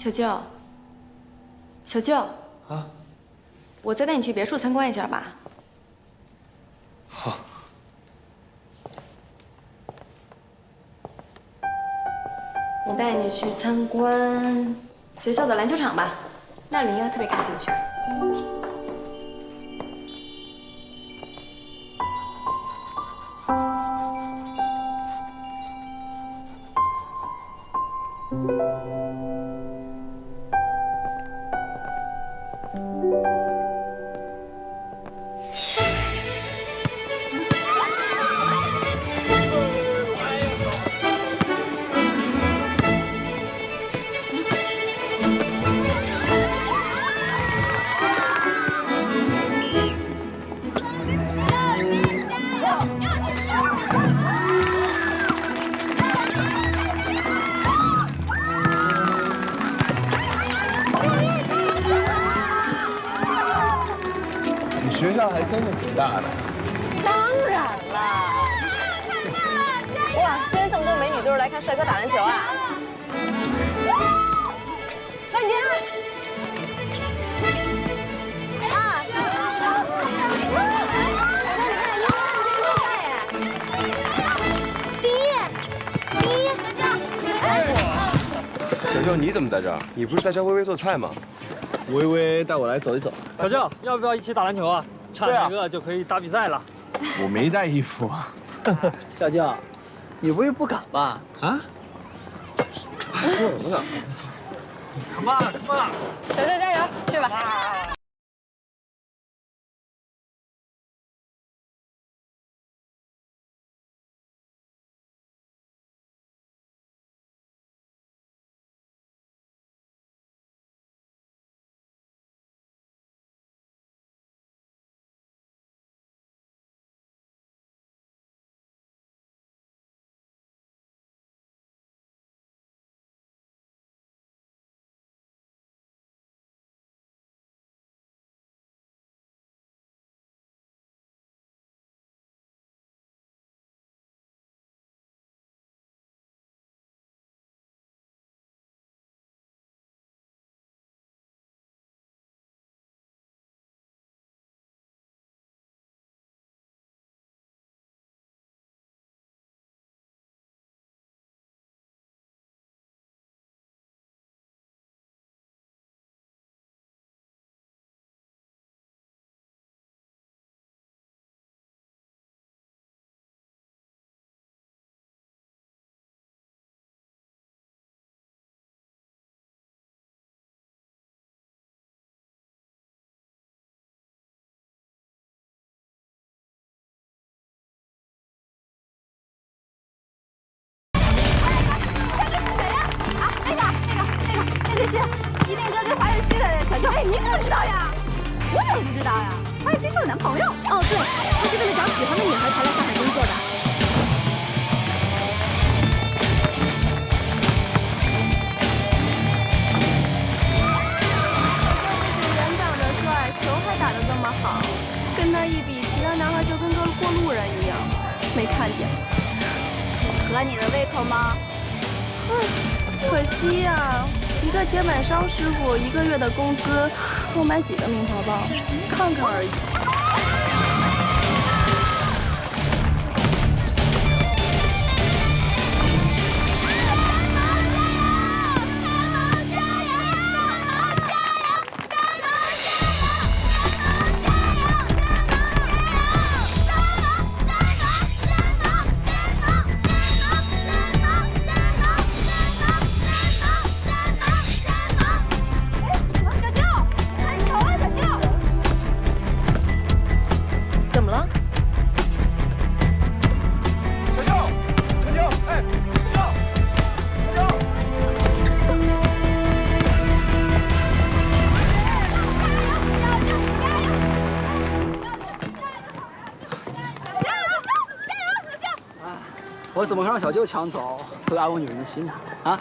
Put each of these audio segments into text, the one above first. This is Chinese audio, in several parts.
小舅，小舅啊，我再带你去别墅参观一下吧。好。我带你去参观学校的篮球场吧，那里你应该特别感兴趣。学校还真的挺大的。当然了。哇，今天这么多美女都是来看帅哥打篮球啊！万婷。啊！那你看，英文真厉害耶！第一，小舅，哎，小舅，你怎么在这儿？你不是在教微微做菜吗？微微带我来走一走。小舅，要不要一起打篮球啊？差几个就可以打比赛了。我没带衣服。小舅，你不会不敢吧？啊？说什么呢 Come on， come on！ 小舅加油，去吧。这是一那个华润西的小舅。哎，你怎么知道呀？我怎么不知道呀？华润西是我男朋友。哦，对，他是为了找喜欢的女孩才来上海工作的。人长得帅，球还打得这么好，跟他一比，其他男孩就跟个过路人一样，没看见。合你的胃口吗？可惜呀。一个铁板烧师傅1个月的工资，够买几个名牌包？看看而已。我怎么会让小舅抢走最爱我女人的心呢？啊！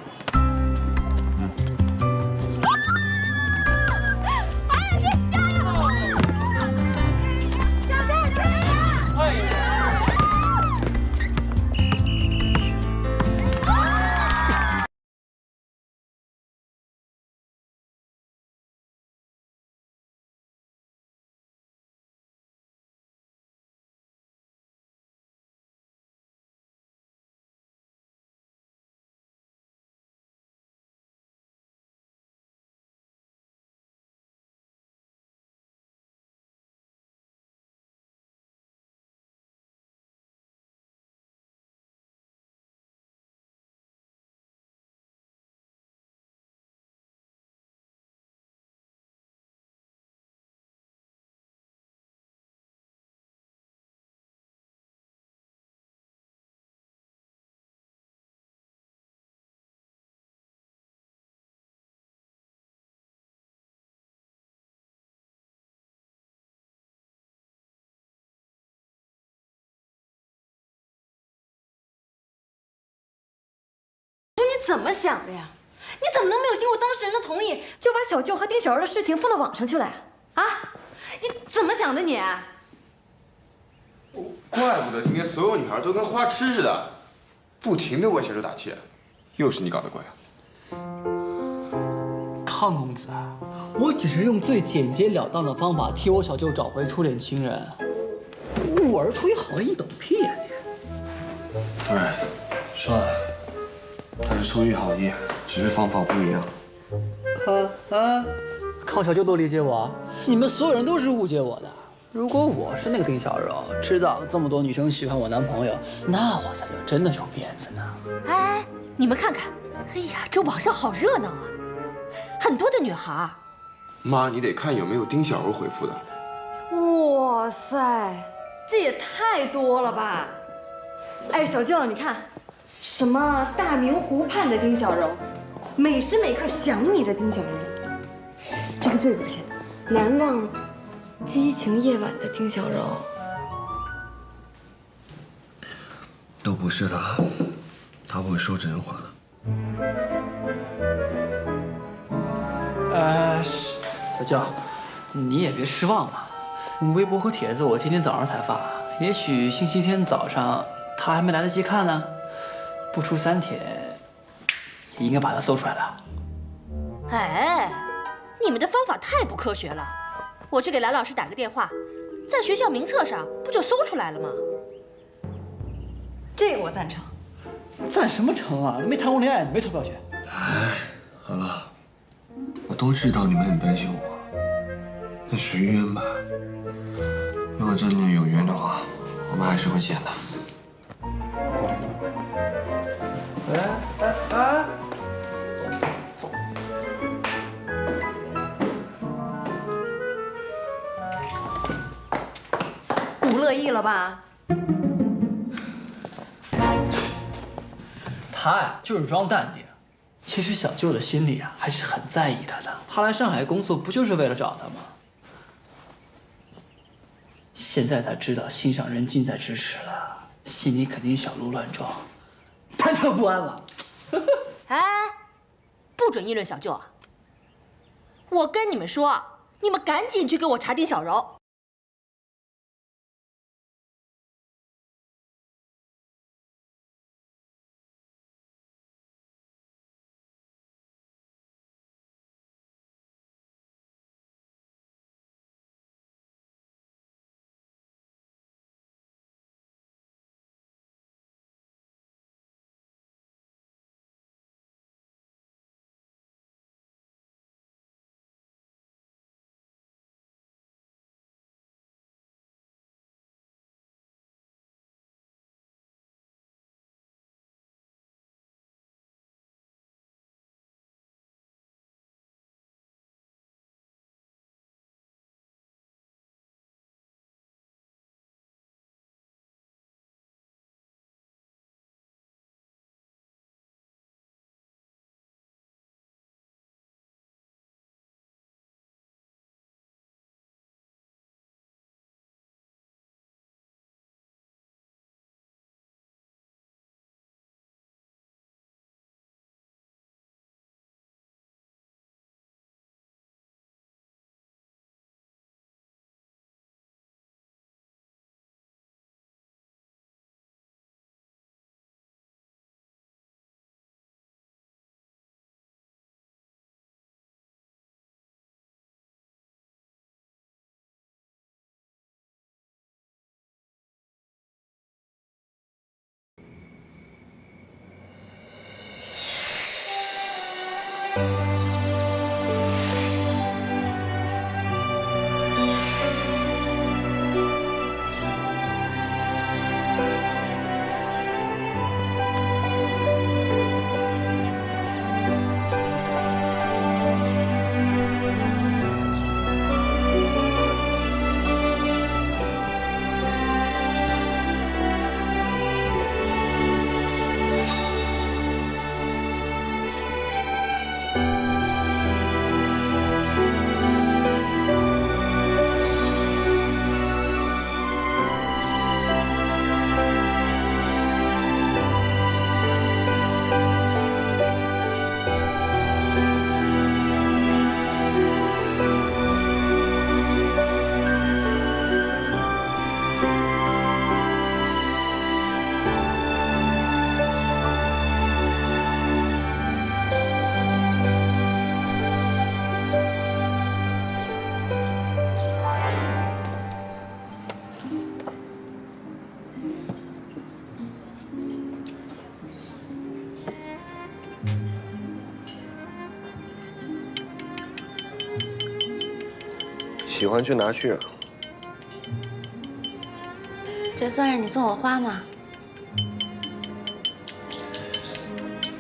怎么想的呀？你怎么能没有经过当事人的同意，就把小舅和丁小柔的事情放到网上去了呀？啊，你怎么想的你？怪不得今天所有女孩都跟花痴似的，不停的为小周打气，又是你搞的鬼啊！康公子，我只是用最简洁了当的方法替我小舅找回初恋情人，我是出于好意，你懂屁呀你！对，算了，他是出于好意，只是方法不一样。看我小舅多理解我，你们所有人都是误解我的。如果我是那个丁小柔，知道这么多女生喜欢我男朋友，那我才叫真的有面子呢。哎，你们看看，哎呀，这网上好热闹啊，很多的女孩。妈，你得看有没有丁小柔回复的。哇塞，这也太多了吧！哎，小舅，你看，什么大明湖畔的丁小柔，每时每刻想你的丁小柔，这个最恶心，难忘激情夜晚的丁小柔。都不是他，他不会说真话的。小舅，你也别失望了。微博和帖子我今天早上才发，也许星期天早上他还没来得及看呢。不出3天，也应该把他搜出来了。哎，你们的方法太不科学了。我去给蓝老师打个电话，在学校名册上不就搜出来了吗？这个我赞成。赞什么成啊？都没谈过恋爱，你没投票权。哎，好了，我都知道你们很担心我，那随缘吧。如果真的有缘的话，我们还是会见的。不乐意了吧？他呀，就是装淡定。其实小舅的心里啊，还是很在意他的。他来上海工作，不就是为了找他吗？现在才知道心上人近在咫尺了，心里肯定小鹿乱撞，忐忑不安了。哎，不准议论小舅啊！我跟你们说，你们赶紧去给我查丁小柔。喜欢就拿去啊。这算是你送我花吗？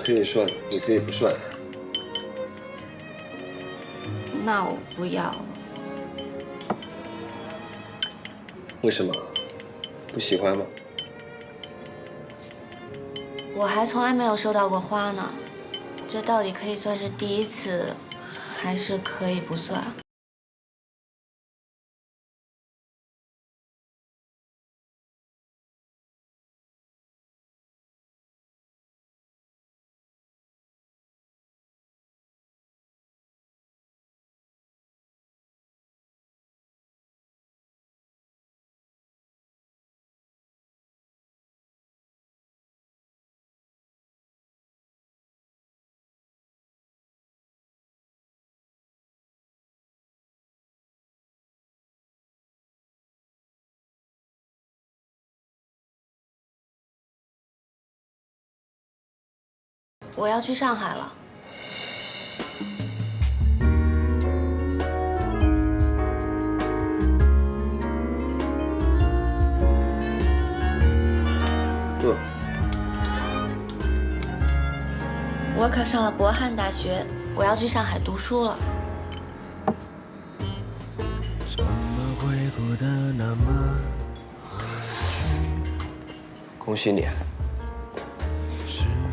可以算，也可以不算。那我不要。为什么？不喜欢吗？我还从来没有收到过花呢，这到底可以算是第一次，还是可以不算？我要去上海了。我考上了博汉大学，我要去上海读书了。恭喜你。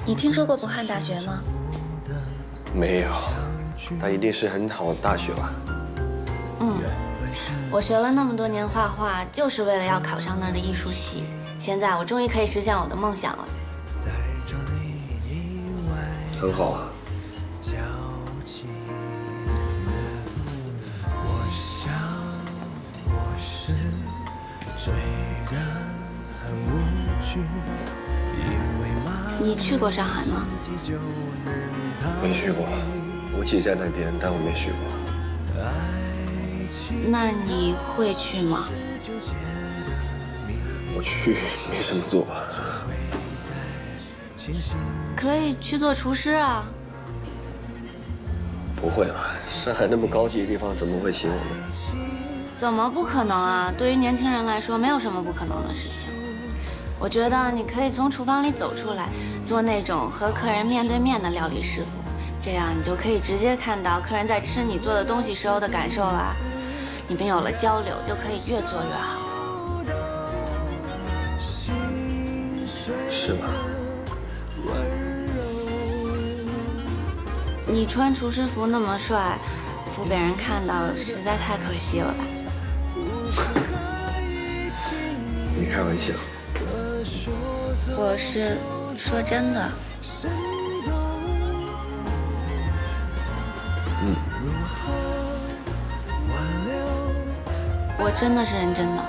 你听说过博汉大学吗？没有，它一定是很好的大学吧？我学了那么多年画画，就是为了要考上那儿的艺术系。现在我终于可以实现我的梦想了。很好啊。你去过上海吗？没去过，我姐在那边，但我没去过。那你会去吗？我去没什么做。可以去做厨师啊。不会了，上海那么高级的地方，怎么会请我呢？怎么不可能啊？对于年轻人来说，没有什么不可能的事情。我觉得你可以从厨房里走出来，做那种和客人面对面的料理师傅，这样你就可以直接看到客人在吃你做的东西时候的感受啦。你们有了交流，就可以越做越好。是吗？你穿厨师服那么帅，不给人看到实在太可惜了吧？你开玩笑。我是说真的。我真的是认真的。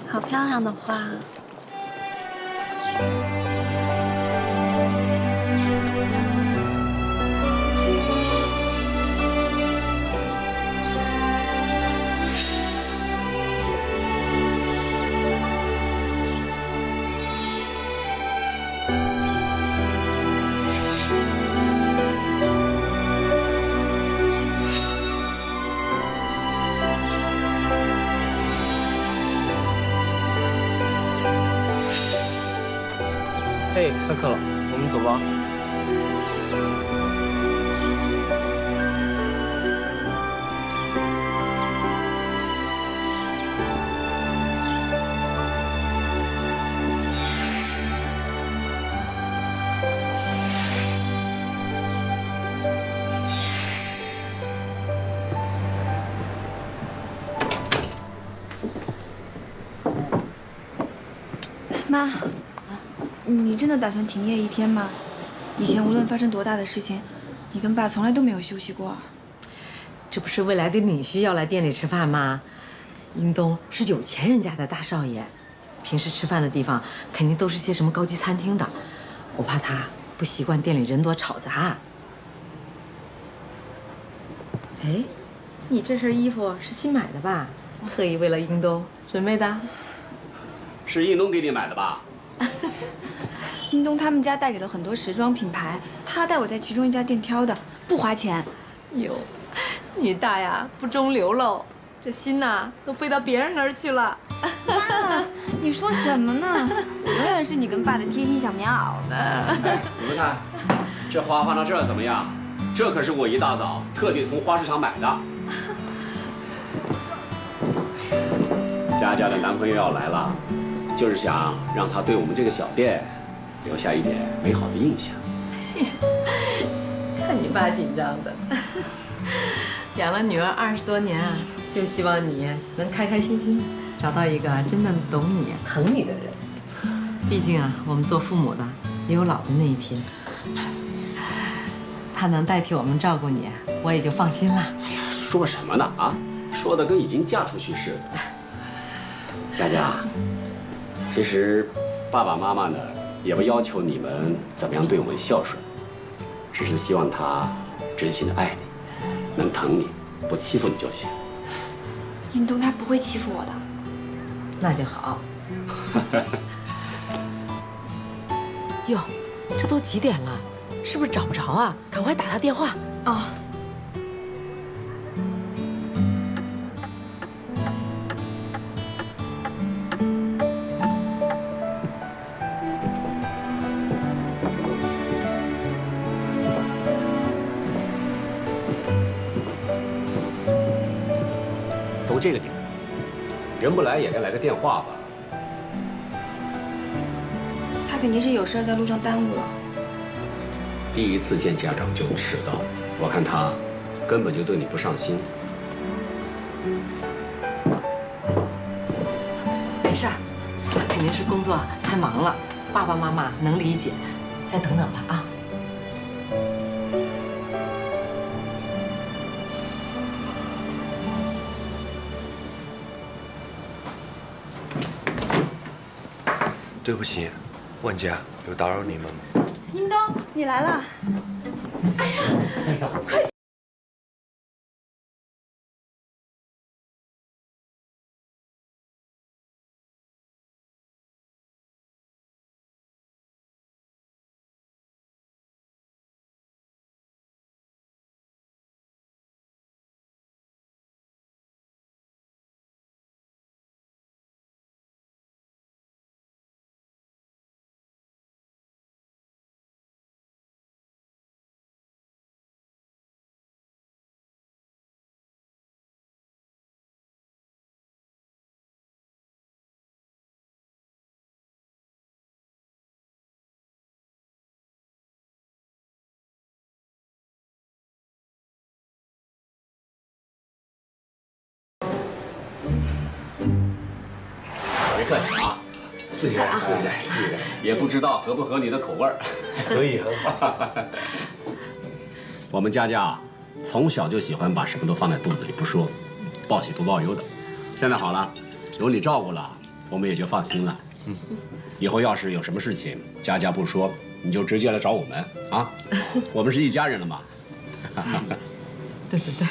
好漂亮的花。嘿，下课了，我们走吧。妈。你真的打算停业1天吗？以前无论发生多大的事情，你跟爸从来都没有休息过。这不是未来的女婿要来店里吃饭吗？英东是有钱人家的大少爷，平时吃饭的地方肯定都是些什么高级餐厅的，我怕他不习惯店里人多吵杂。哎，你这身衣服是新买的吧？特意为了英东准备的？是英东给你买的吧？新东他们家代理了很多时装品牌，他带我在其中一家店挑的，不花钱。哟，女大呀不中留喽，这心呐都飞到别人那儿去了。妈，你说什么呢？我永远是你跟爸的贴心小棉袄呢。哎，你们看，这花放到这儿怎么样？这可是我一大早特地从花市场买的。佳佳的男朋友要来了，就是想让他对我们这个小店留下一点美好的印象。看你爸紧张的，养了女儿20多年啊，就希望你能开开心心找到一个真正懂你、疼你的人。毕竟啊，我们做父母的也有老的那一天。他能代替我们照顾你，我也就放心了。哎呀，说什么呢啊？说的跟已经嫁出去似的。佳佳，其实爸爸妈妈呢也不要求你们怎么样对我们孝顺，只是希望他真心的爱你，能疼你，不欺负你就行。英东他不会欺负我的。那就好。哟，这都几点了？是不是找不着啊？赶快打他电话。哦。都这个点，人不来也该来个电话吧。他肯定是有事在路上耽误了。第一次见家长就迟到，我看他根本就对你不上心。没事儿，肯定是工作太忙了，爸爸妈妈能理解。再等等吧啊。对不起，万家，有打扰你们吗？英东，你来了。哎呀，快！别客气啊，自己来，自己来，自己来。也不知道合不合你的口味儿。可以，很好。我们佳佳从小就喜欢把什么都放在肚子里不说，报喜不报忧的。现在好了，有你照顾了，我们也就放心了。以后要是有什么事情，佳佳不说，你就直接来找我们啊，我们是一家人了嘛。对对对。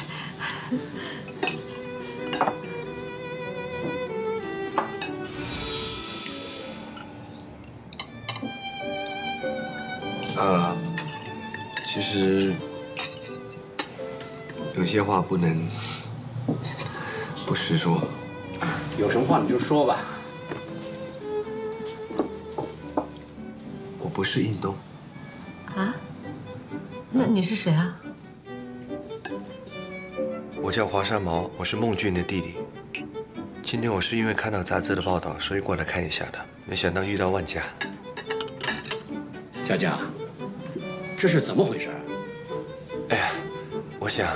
其实有些话不能不实说。有什么话你就说吧。我不是印东。啊？那你是谁啊？我叫华山毛，我是孟俊的弟弟。今天我是因为看到杂志的报道，所以过来看一下的。没想到遇到万家。佳佳，这是怎么回事？哎呀，我想，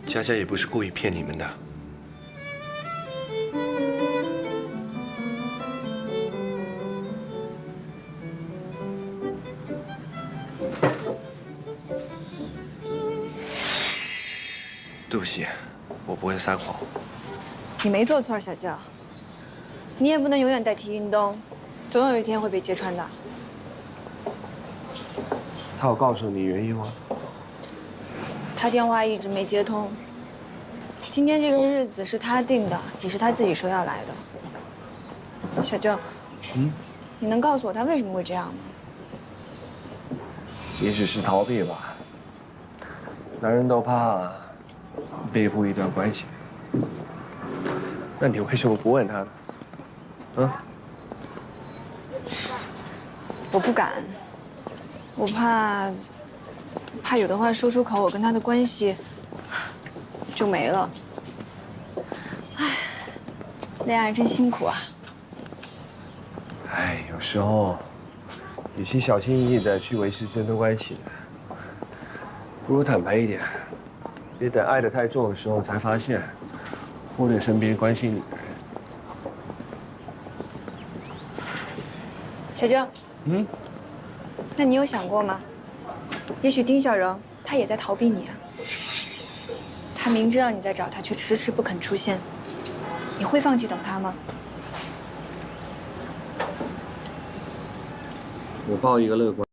佳佳也不是故意骗你们的。不起，我不会撒谎。你没做错，小舅。你也不能永远代替运动，总有一天会被揭穿的。他有告诉你原因吗？他电话一直没接通。今天这个日子是他定的，也是他自己说要来的。小舅，你能告诉我他为什么会这样吗？也许是逃避吧。男人都怕背负一段关系。那你为什么不问他呢？我不敢，我怕有的话说出口，我跟他的关系就没了。唉，恋爱真辛苦啊。哎，有时候，与其小心翼翼的去维持这段关系，不如坦白一点。别等爱得太重的时候才发现，忽略身边关心你的人。小舅，那你有想过吗？也许丁小荣他也在逃避你啊。他明知道你在找他，却迟迟不肯出现。你会放弃等他吗？我抱一个乐观。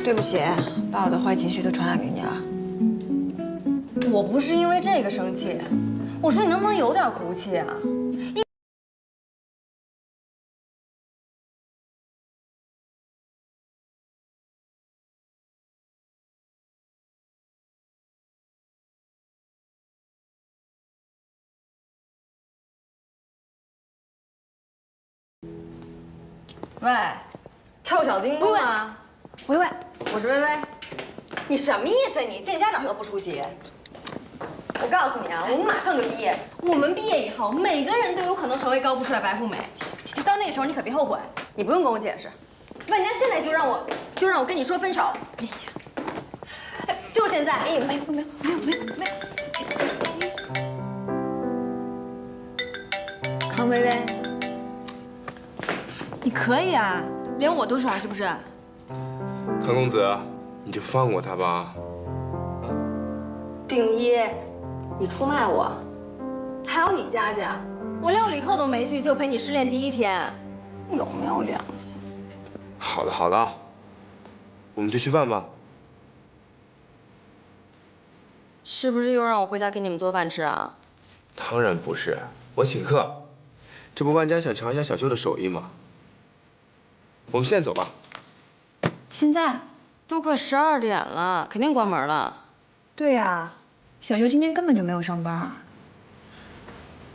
对不起，把我的坏情绪都传染给你了。我不是因为这个生气，我说你能不能有点骨气啊？喂，臭小叮咚啊！喂，我是薇薇，你什么意思？你见家长都不出席？我告诉你啊，我们马上就毕业，我们毕业以后，每个人都有可能成为高富帅、白富美。到那个时候，你可别后悔，你不用跟我解释。万家现在就让我跟你说分手。哎呀，就现在！哎呀，没有。康薇薇，你可以啊，连我都耍是不是？康公子，你就放过他吧。丁一，你出卖我，还有你佳佳，我料理课都没去，就陪你失恋第一天，有没有良心？好的，我们就吃饭吧。是不是又让我回家给你们做饭吃啊？当然不是，我请客。这不万家想尝一下小舅的手艺吗？我们现在走吧。现在都快12点了，肯定关门了。对呀，小舅今天根本就没有上班。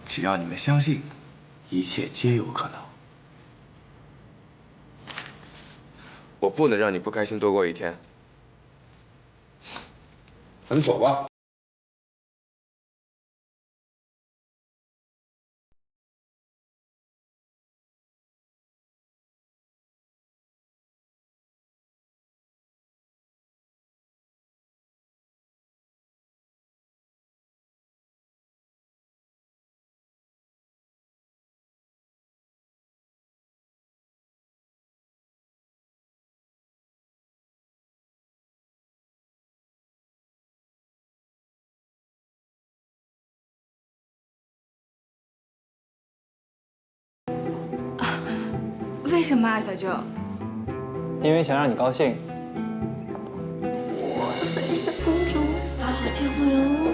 只要你们相信，一切皆有可能。我不能让你不开心多过一天。咱们走吧。为什么啊，小舅？因为想让你高兴。哇塞，小公主，好好见我哟。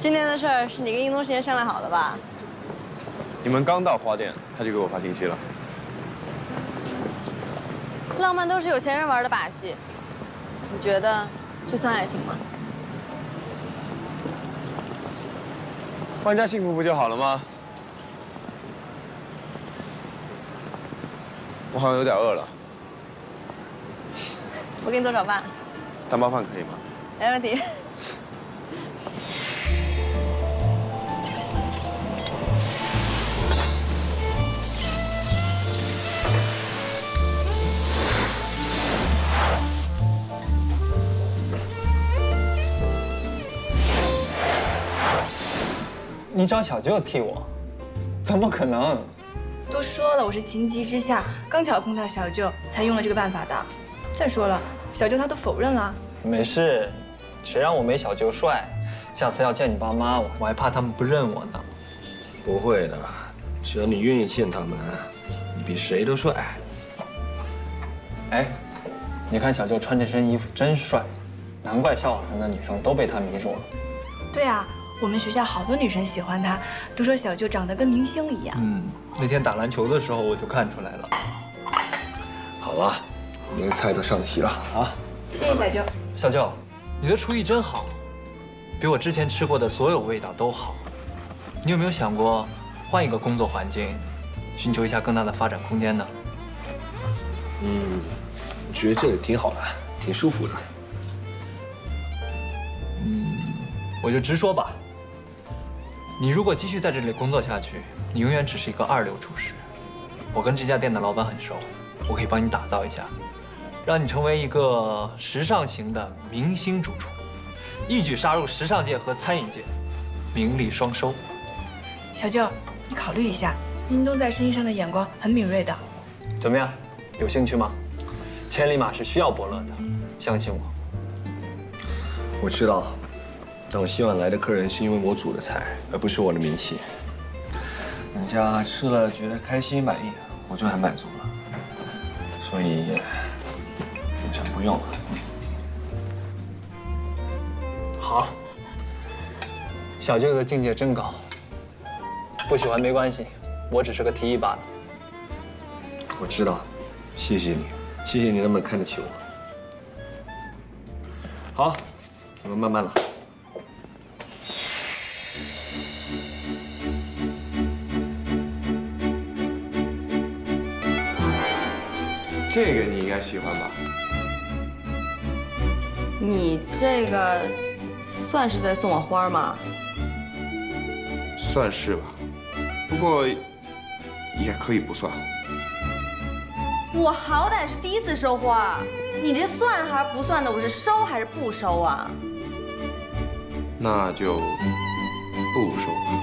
今天的事儿是你跟应东贤商量好的吧？你们刚到花店，他就给我发信息了。浪漫都是有钱人玩的把戏，你觉得这算爱情吗？万家幸福不就好了吗？我好像有点饿了，我给你做炒饭，蛋包饭可以吗？没问题。你找小舅替我，怎么可能？都说了，我是情急之下，刚巧碰到小舅，才用了这个办法的。再说了，小舅他都否认了。没事，谁让我没小舅帅？下次要见你爸妈，我还怕他们不认我呢。不会的，只要你愿意见他们，你比谁都帅。哎，你看小舅穿这身衣服真帅，难怪校网上的女生都被他迷住了。对啊，我们学校好多女生喜欢他，都说小舅长得跟明星一样。那天打篮球的时候我就看出来了。好了，我们的菜都上齐了啊！谢谢小舅。小舅，你的厨艺真好，比我之前吃过的所有味道都好。你有没有想过换一个工作环境，寻求一下更大的发展空间呢？我觉得这里挺好的，挺舒服的。我就直说吧，你如果继续在这里工作下去，你永远只是一个2流厨师。我跟这家店的老板很熟，我可以帮你打造一下，让你成为一个时尚型的明星主厨，一举杀入时尚界和餐饮界，名利双收。小舅，你考虑一下，应东在生意上的眼光很敏锐的。怎么样，有兴趣吗？千里马是需要伯乐的，相信我。我知道，但我希望来的客人是因为我煮的菜，而不是我的名气。人家吃了觉得开心满意，我就很满足了。所以，我想不用了。好，小舅的境界真高。不喜欢没关系，我只是个提议罢了。我知道，谢谢你，谢谢你那么看得起我。好，我们慢慢来。这个你应该喜欢吧？你这个算是在送我花吗？算是吧，不过也可以不算。我好歹是第一次收花，你这算还是不算的？我是收还是不收啊？那就不收吧。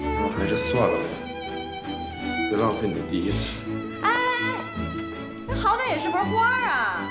那还是算了吧，别浪费你的第一次。哎，那好歹也是盆花啊！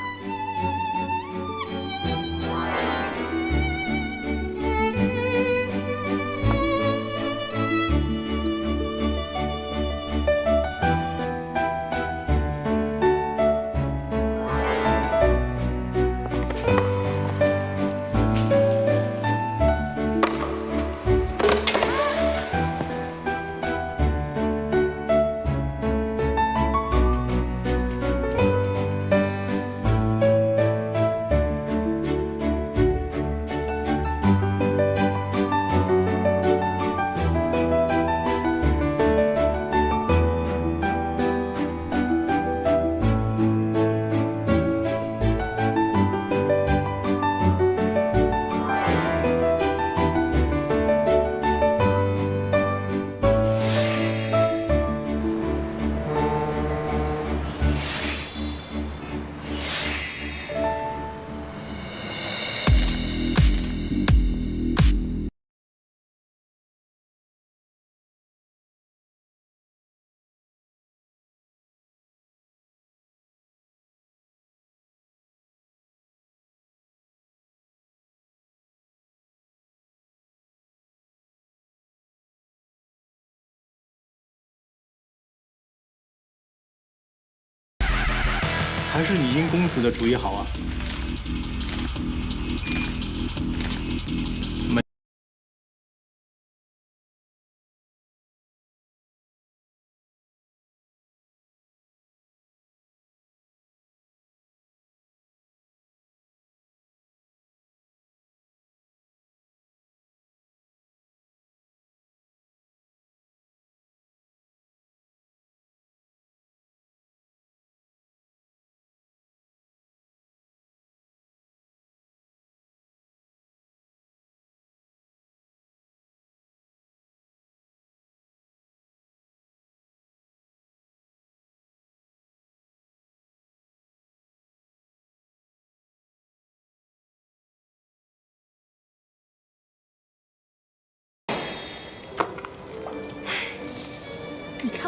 还是你殷公子的主意好啊！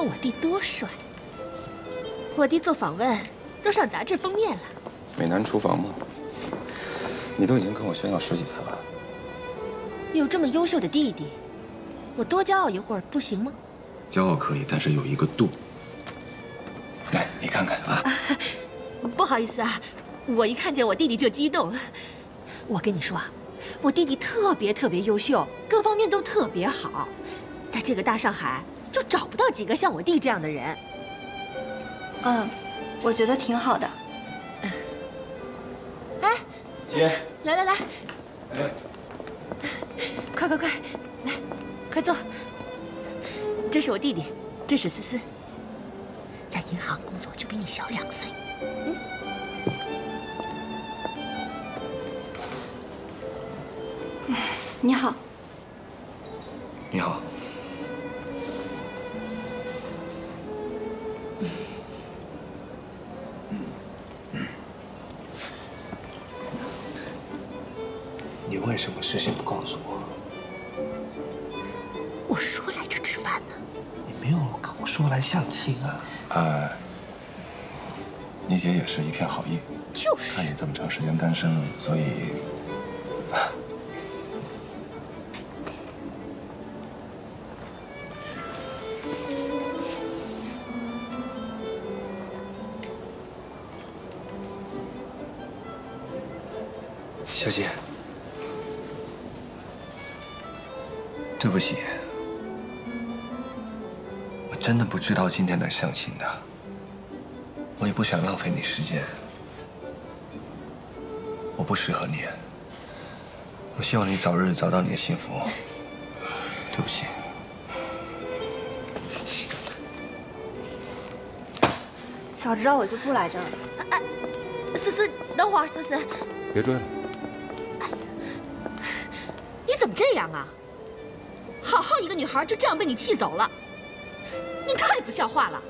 看我弟多帅！我弟做访问都上杂志封面了。美男厨房吗？你都已经跟我炫耀10几次了。有这么优秀的弟弟，我多骄傲一会儿不行吗？骄傲可以，但是有一个度。来，你看看啊。不好意思啊，我一看见我弟弟就激动。我跟你说啊，我弟弟特别优秀，各方面都特别好，在这个大上海就找不到几个像我弟这样的人。我觉得挺好的。哎，姐，来，哎，快，来，快坐。这是我弟弟，这是思思，在银行工作，就比你小2岁。你好。你好。你为什么事先不告诉我？我说来着吃饭呢。你没有跟我说来相亲啊？你姐也是一片好意，就是。看你这么长时间单身了，所以。小姐，对不起，我真的不知道今天来相亲的，我也不想浪费你时间，我不适合你，我希望你早日找到你的幸福，对不起。早知道我就不来这儿了。哎，思思，等会儿，思思，别追了。你怎么这样啊？好好一个女孩就这样被你气走了，你太不像话了。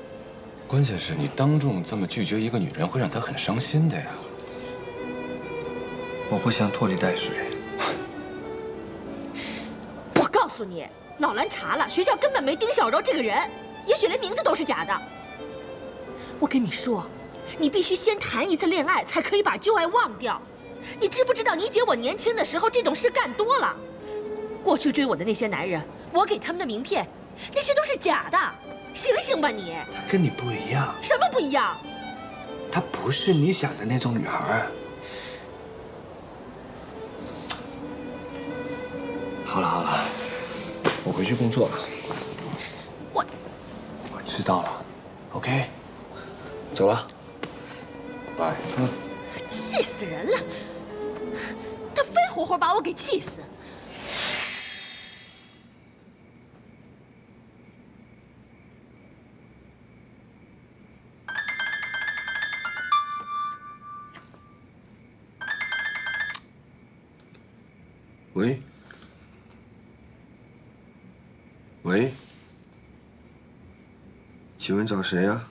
关键是你当众这么拒绝一个女人，会让她很伤心的呀。我不想拖泥带水。我告诉你，老蓝查了，学校根本没丁小柔这个人，也许连名字都是假的。我跟你说，你必须先谈一次恋爱，才可以把旧爱忘掉。你知不知道，你姐我年轻的时候这种事干多了。过去追我的那些男人，我给他们的名片，那些都是假的。醒醒吧你！她跟你不一样。什么不一样？她不是你想的那种女孩。好了，我回去工作了。我知道了 ，OK， 走了，拜。气死人了！他非活活把我给气死。喂，请问找谁呀？